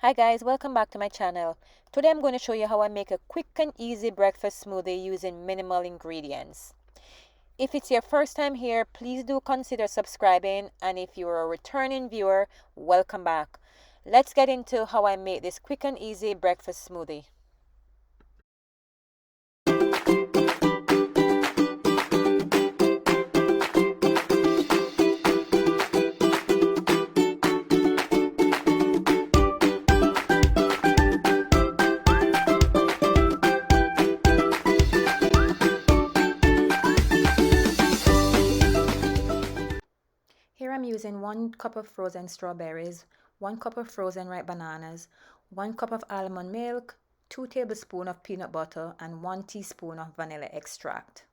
Hi guys, welcome back to my channel. Today I'm going to show you how I make a quick and easy breakfast smoothie using minimal ingredients. If it's your first time here, please do consider subscribing, and if you're a returning viewer, welcome back. Let's get into how I make this quick and easy breakfast smoothie. Here I'm using 1 cup of frozen strawberries, 1 cup of frozen ripe bananas, 1 cup of almond milk, 2 tablespoons of peanut butter, and 1 teaspoon of vanilla extract.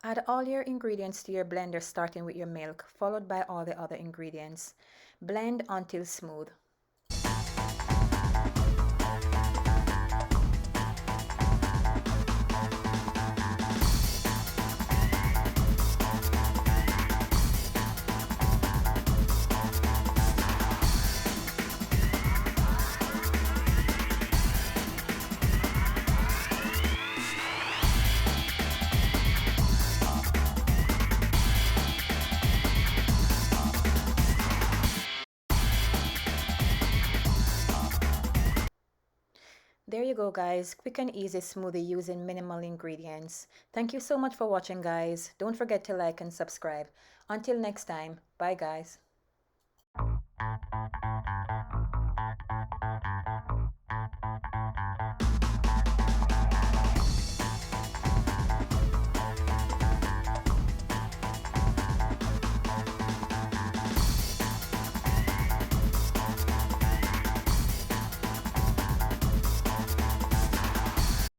Add all your ingredients to your blender starting with your milk, followed by all the other ingredients. Blend until smooth. There you go guys, quick and easy smoothie using minimal ingredients. Thank you so much for watching guys. Don't forget to like and subscribe. Until next time, bye guys.